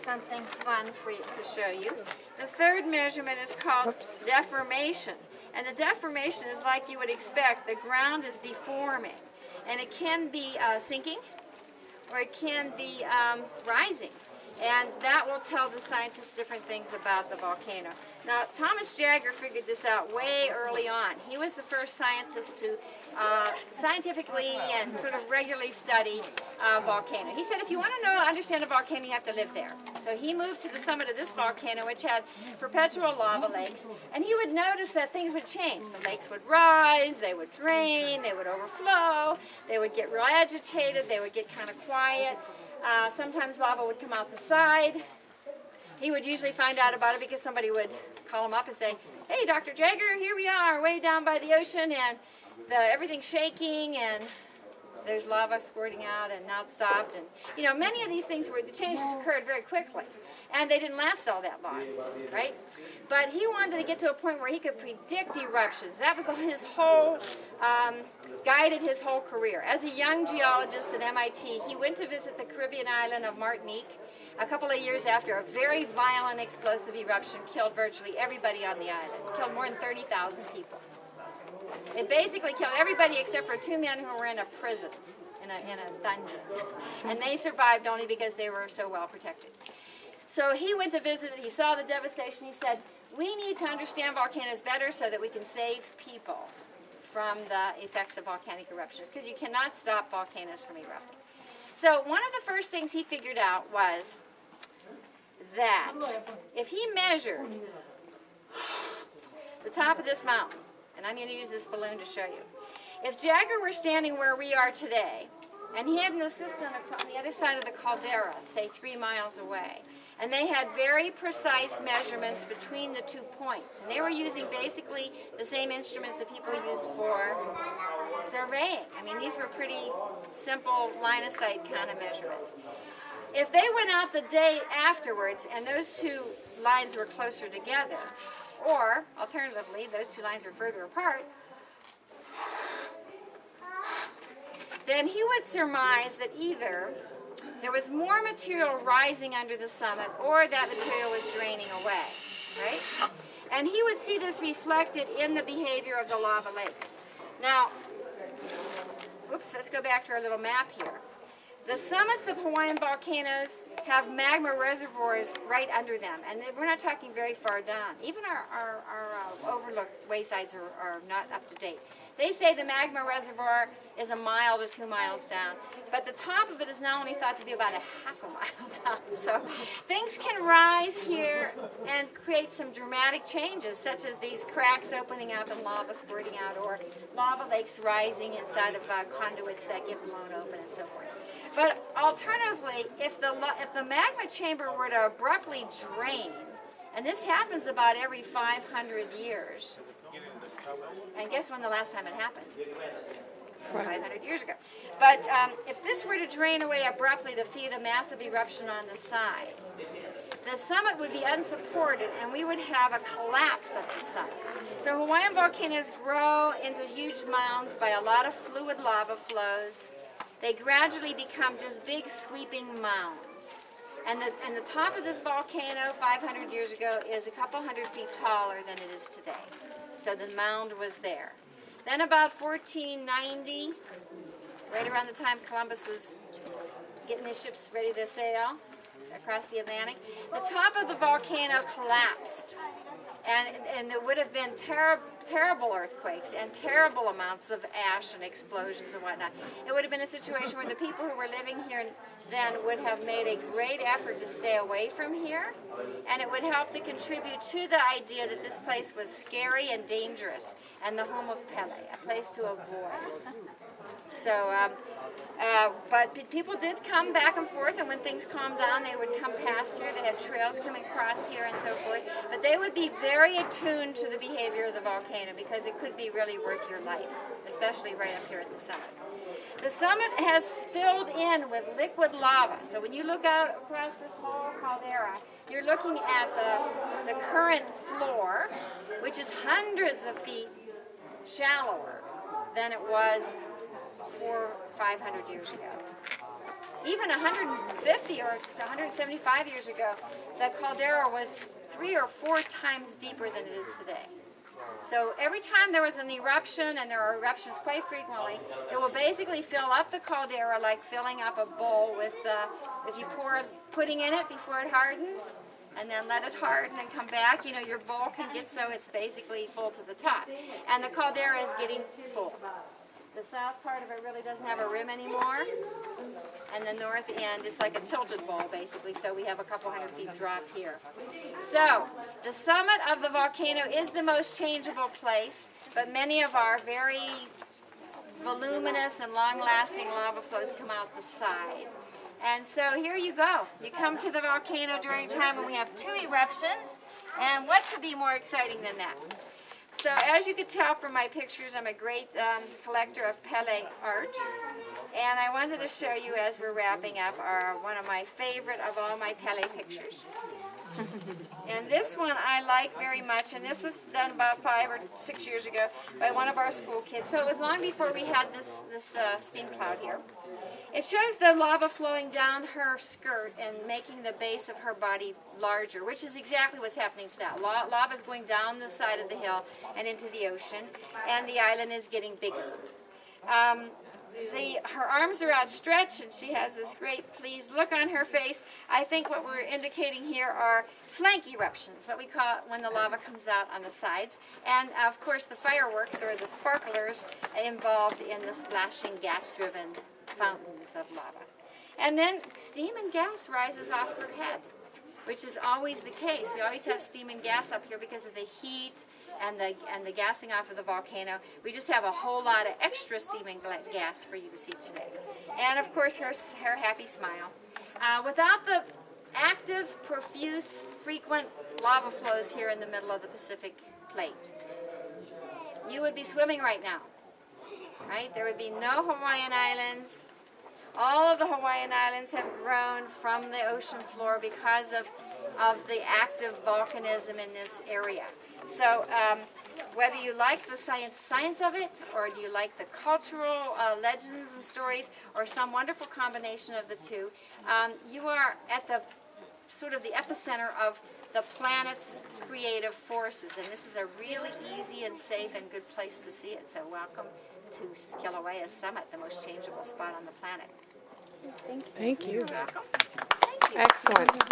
something fun for you to show you. The third measurement is called deformation. And the deformation is like you would expect. The ground is deforming. And it can be sinking, or it can be rising. And that will tell the scientists different things about the volcano. Now, Thomas Jagger figured this out way early on. He was the first scientist to scientifically and sort of regularly study volcano. He said if you want to understand a volcano, you have to live there. So he moved to the summit of this volcano, which had perpetual lava lakes, and he would notice that things would change. The lakes would rise, they would drain, they would overflow, they would get real agitated, they would get kind of quiet. Sometimes lava would come out the side. He would usually find out about it because somebody would call him up and say, hey, Dr. Jagger, here we are way down by the ocean, and everything's shaking, and there's lava squirting out and not stopped. And you know, many of these things where the changes occurred very quickly, and they didn't last all that long, right? But he wanted to get to a point where he could predict eruptions. That was his whole, guided his whole career. As a young geologist at MIT, he went to visit the Caribbean island of Martinique a couple of years after a very violent explosive eruption killed virtually everybody on the island. It killed more than 30,000 people. It basically killed everybody except for 2 men who were in a prison, in a dungeon. And they survived only because they were so well protected. So he went to visit it, he saw the devastation, he said, we need to understand volcanoes better so that we can save people from the effects of volcanic eruptions, because you cannot stop volcanoes from erupting. So one of the first things he figured out was that if he measured the top of this mountain, and I'm going to use this balloon to show you, if Jagger were standing where we are today, and he had an assistant on the other side of the Caldera, say 3 miles away, and they had very precise measurements between the 2 points. And they were using basically the same instruments that people use for surveying. I mean, these were pretty simple line of sight kind of measurements. If they went out the day afterwards and those 2 lines were closer together, or alternatively, those 2 lines were further apart, then he would surmise that either there was more material rising under the summit, or that material was draining away, right? And he would see this reflected in the behavior of the lava lakes. Now, oops, let's go back to our little map here. The summits of Hawaiian volcanoes have magma reservoirs right under them, and we're not talking very far down. Even our overlook waysides are not up to date. They say the magma reservoir is 1 mile to 2 miles down, but the top of it is now only thought to be about 1/2 mile down. So things can rise here and create some dramatic changes, such as these cracks opening up and lava squirting out, or lava lakes rising inside of conduits that get blown open and so forth. But alternatively, if the magma chamber were to abruptly drain, and this happens about every 500 years, and guess when the last time it happened? 500 years ago. But if this were to drain away abruptly to feed a massive eruption on the side, the summit would be unsupported, and we would have a collapse of the summit. So Hawaiian volcanoes grow into huge mounds by a lot of fluid lava flows. They gradually become just big sweeping mounds. And the top of this volcano 500 years ago is a couple 100 feet taller than it is today. So the mound was there. Then about 1490, right around the time Columbus was getting his ships ready to sail across the Atlantic, the top of the volcano collapsed. And there would have been terrible earthquakes and terrible amounts of ash and explosions and whatnot. It would have been a situation where the people who were living here then would have made a great effort to stay away from here, and it would help to contribute to the idea that this place was scary and dangerous, and the home of Pele, a place to avoid. So, but people did come back and forth, and when things calmed down, they would come past here. They had trails coming across here and so forth. But they would be very attuned to the behavior of the volcano, because it could be really worth your life, especially right up here at the summit. The summit has filled in with liquid lava. So when you look out across this whole caldera, you're looking at the current floor, which is hundreds of feet shallower than it was 400 or 500 years ago. even 150 or 175 years ago, the caldera was 3 or 4 times deeper than it is today. So every time there was an eruption, and there are eruptions quite frequently, it will basically fill up the caldera like filling up a bowl with, if you pour pudding in it before it hardens, and then let it harden and come back, you know, your bowl can get so it's basically full to the top. And the caldera is getting full. The south part of it really doesn't have a rim anymore, and the north end is like a tilted bowl basically, so we have a couple hundred feet drop here. So, the summit of the volcano is the most changeable place, but many of our very voluminous and long-lasting lava flows come out the side. And so here you go. You come to the volcano during a time when we have 2 eruptions, and what could be more exciting than that? So as you could tell from my pictures, I'm a great collector of Pele art, and I wanted to show you as we're wrapping up one of my favorite of all my Pele pictures. And this one I like very much, and this was done about 5 or 6 years ago by one of our school kids, so it was long before we had this steam cloud here. It shows the lava flowing down her skirt and making the base of her body larger, which is exactly what's happening to that. Lava is going down the side of the hill and into the ocean, and the island is getting bigger. Her arms are outstretched, and she has this great pleased look on her face. I think what we're indicating here are flank eruptions, what we call it when the lava comes out on the sides. And of course the fireworks, or the sparklers, involved in the splashing gas-driven fountains of lava. And then steam and gas rises off her head, which is always the case. We always have steam and gas up here because of the heat and the gassing off of the volcano. We just have a whole lot of extra steam and gas for you to see today. And of course her happy smile. Without the active, profuse, frequent lava flows here in the middle of the Pacific plate, you would be swimming right now. Right? There would be no Hawaiian Islands. All of the Hawaiian Islands have grown from the ocean floor because of the active volcanism in this area. So whether you like the science of it, or do you like the cultural legends and stories, or some wonderful combination of the two, you are at the sort of the epicenter of the planet's creative forces, and this is a really easy and safe and good place to see it. So welcome to Kilauea Summit, the most changeable spot on the planet. Thank you. You're welcome. Thank you. Excellent.